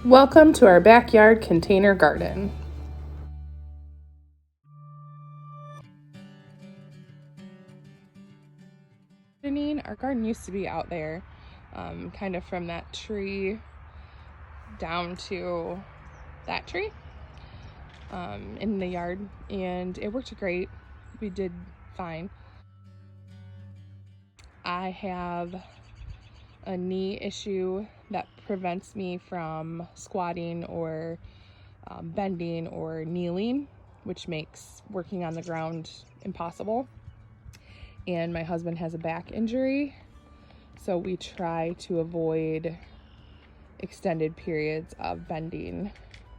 Welcome to our backyard container garden. Our garden used to be out there, kind of from that tree down to that tree in the yard, and it worked great. We did fine. I have a knee issue that prevents me from squatting or bending or kneeling, which makes working on the ground impossible. And my husband has a back injury, so we try to avoid extended periods of bending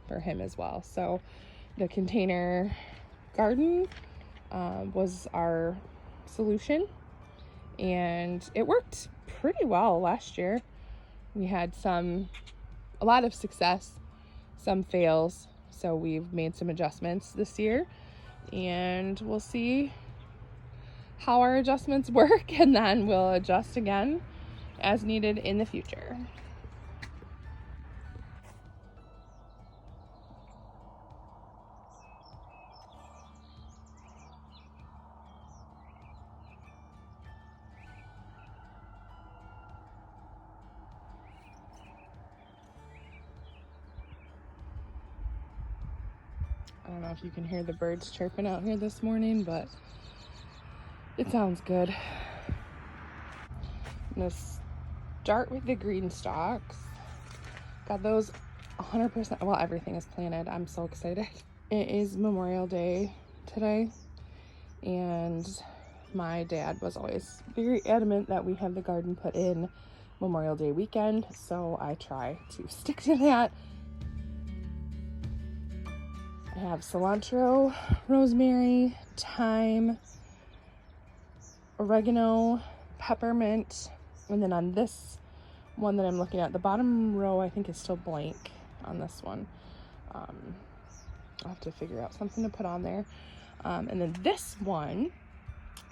for him as well. So the container garden was our solution, and it worked pretty well last year. We had a lot of success, some fails, so we've made some adjustments this year, and we'll see how our adjustments work, and then we'll adjust again as needed in the future. I don't know if you can hear the birds chirping out here this morning, but it sounds good. I'm gonna start with the green stalks. Got those 100%, well, everything is planted. I'm so excited. It is Memorial Day today, and my dad was always very adamant that we have the garden put in Memorial Day weekend, so I try to stick to that. I have cilantro, rosemary, thyme, oregano, peppermint, and then on this one that I'm looking at, the bottom row I think is still blank on this one. I'll have to figure out something to put on there. And then this one,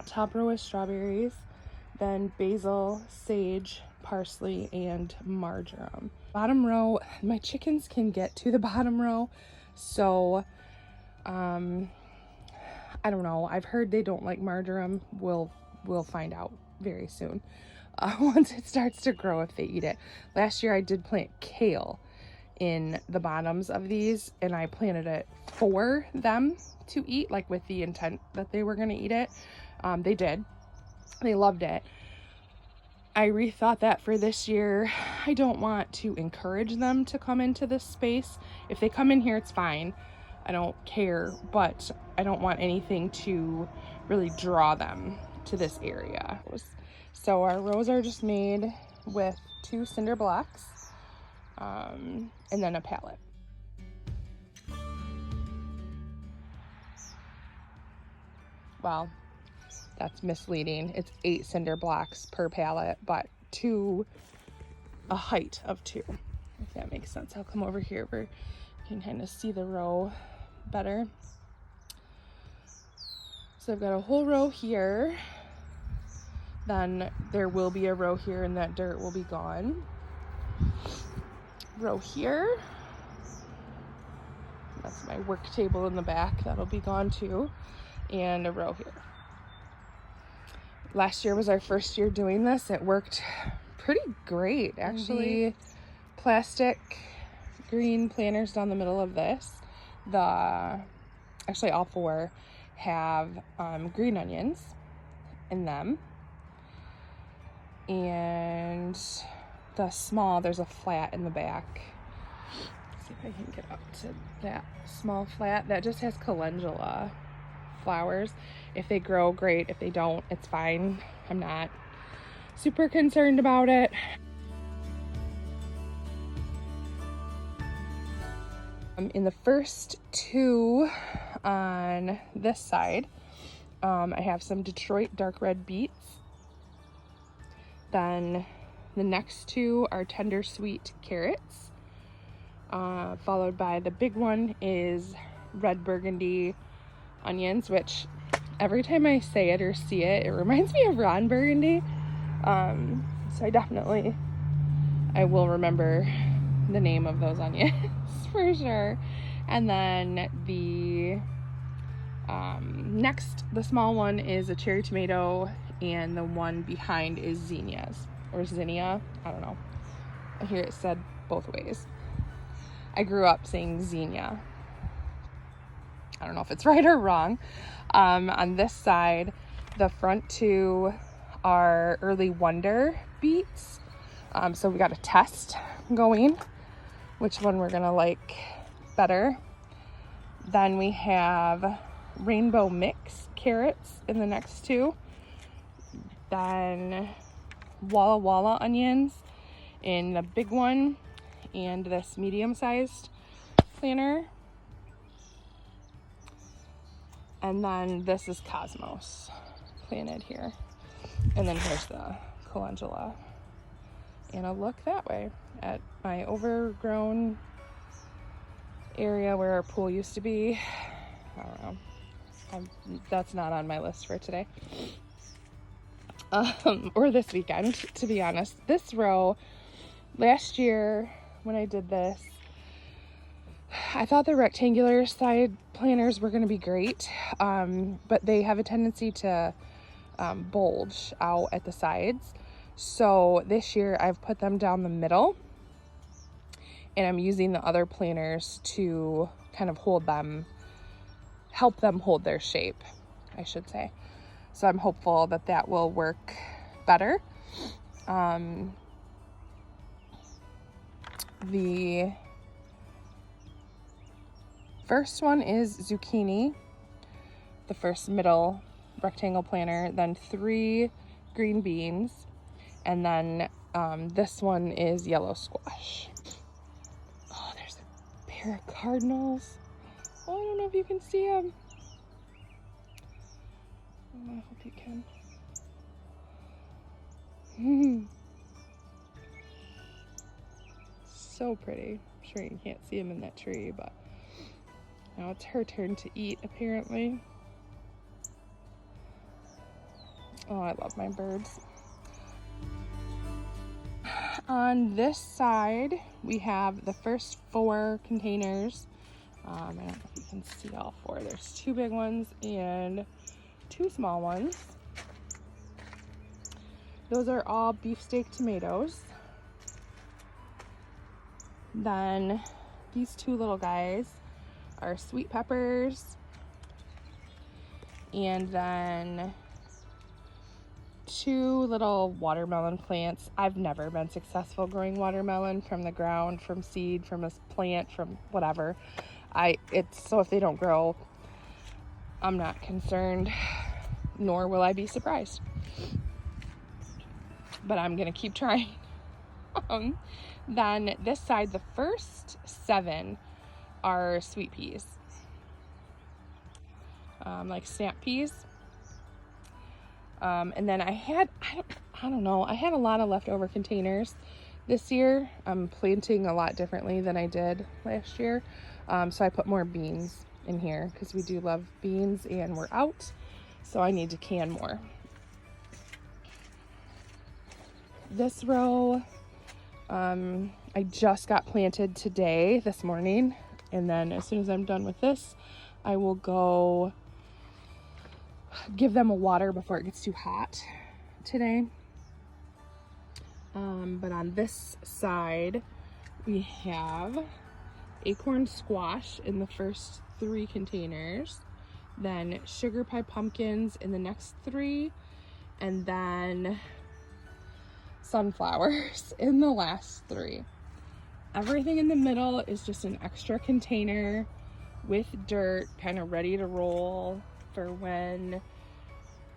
top row is strawberries, then basil, sage, parsley, and marjoram. Bottom row, my chickens can get to the bottom row, so I don't know. I've heard they don't like marjoram. We'll find out very soon once it starts to grow if they eat it. Last year I did plant kale in the bottoms of these, and I planted it for them to eat, like with the intent that they were going to eat it. They did. They loved it. I rethought that for this year. I don't want to encourage them to come into this space. If they come in here, it's fine. I don't care, but I don't want anything to really draw them to this area. So our rows are just made with 2 cinder blocks and then a pallet. Well, that's misleading. It's 8 cinder blocks per pallet, but a height of 2, if that makes sense. I'll come over here where you can kind of see the row better. So I've got a whole row here, then there will be a row here, and that dirt will be gone. Row here, that's my work table in the back, that'll be gone too, and a row here. Last year was our first year doing this. It worked pretty great, actually. Plastic green planters down the middle of this. Actually all 4 have green onions in them, and there's a flat in the back. Let's see if I can get up to that small flat that just has calendula flowers. If they grow, great. If they don't, it's fine. I'm not super concerned about it. In the first 2 on this side, I have some Detroit dark red beets. Then the next 2 are tender sweet carrots, followed by the big one is red burgundy onions, which every time I say it or see it, it reminds me of Ron Burgundy. So I will remember the name of those onions for sure. And then the next, the small one is a cherry tomato, and the one behind is zinnias, or zinnia, I don't know. I hear it said both ways. I grew up saying zinnia. I don't know if it's right or wrong. On this side, the front two are early wonder beets. So we got a test going, which one we're gonna like better. Then we have rainbow mix carrots in the next two. Then Walla Walla onions in the big one, and this medium-sized planter. And then this is Cosmos planted here. And then here's the calendula. And I'll look that way at my overgrown area where our pool used to be. I don't know. That's not on my list for today. Or this weekend, to be honest. This row, last year when I did this, I thought the rectangular side planters were going to be great, but they have a tendency to bulge out at the sides. So this year I've put them down the middle, and I'm using the other planters to kind of hold them, help them hold their shape, I should say. So I'm hopeful that that will work better. The first one is zucchini, the first middle rectangle planter, then 3 green beans, and then this one is yellow squash. Oh, there's a pair of cardinals. Oh, I don't know if you can see them. Oh, I hope you can. So pretty. I'm sure you can't see them in that tree, but now it's her turn to eat, apparently. Oh, I love my birds. On this side, we have the first 4 containers. I don't know if you can see all 4. There's 2 big ones and 2 small ones. Those are all beefsteak tomatoes. Then these 2 little guys are sweet peppers, and then 2 little watermelon plants. I've never been successful growing watermelon from the ground, from seed, from a plant, from whatever. So if they don't grow, I'm not concerned, nor will I be surprised. But I'm gonna keep trying. Then this side, the first 7 are sweet peas, like snap peas. And then I don't know, I had a lot of leftover containers this year. I'm planting a lot differently than I did last year. So I put more beans in here because we do love beans and we're out. So I need to can more. This row, I just got planted today, this morning. And then as soon as I'm done with this, I will go give them a water before it gets too hot today. But on this side, we have acorn squash in the first 3 containers, then sugar pie pumpkins in the next 3, and then sunflowers in the last 3. Everything in the middle is just an extra container with dirt, kind of ready to roll for when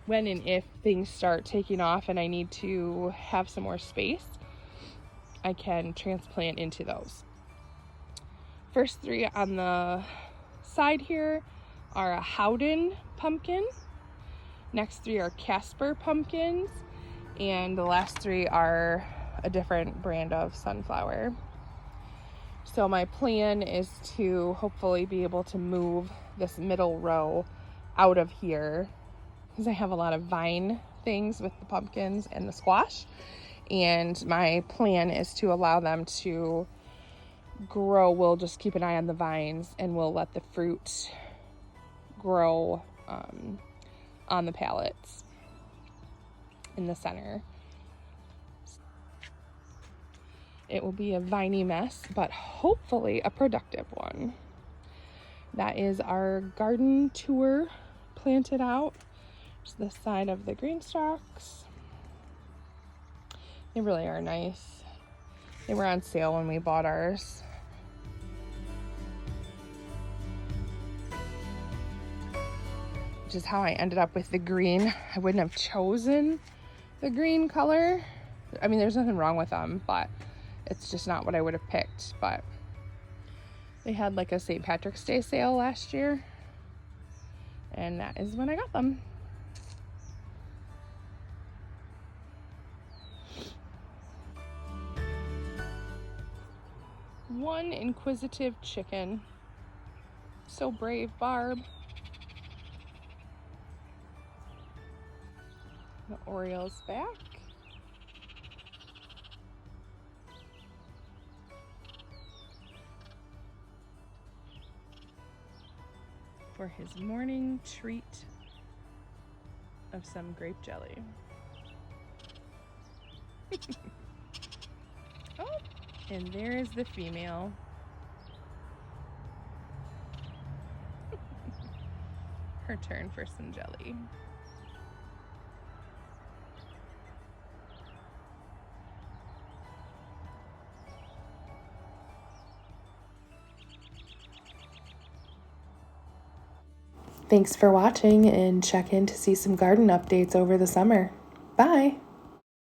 and if things start taking off and I need to have some more space, I can transplant into those. First 3 on the side here are a Howden pumpkin. Next 3 are Casper pumpkins. And the last 3 are a different brand of sunflower. So my plan is to hopefully be able to move this middle row out of here, because I have a lot of vine things with the pumpkins and the squash. And my plan is to allow them to grow, we'll just keep an eye on the vines and we'll let the fruit grow on the pallets in the center. It will be a viney mess, but hopefully a productive one. That is our garden tour planted out. Just the side of the green stalks. They really are nice. They were on sale when we bought ours. Which is how I ended up with the green. I wouldn't have chosen the green color. I mean, there's nothing wrong with them, but it's just not what I would have picked. But they had like a St. Patrick's Day sale last year, and that is when I got them. One inquisitive chicken. So brave, Barb. The Oriole's back. For his morning treat of some grape jelly. Oh, and there's the female. Her turn for some jelly. Thanks for watching, and check in to see some garden updates over the summer. Bye!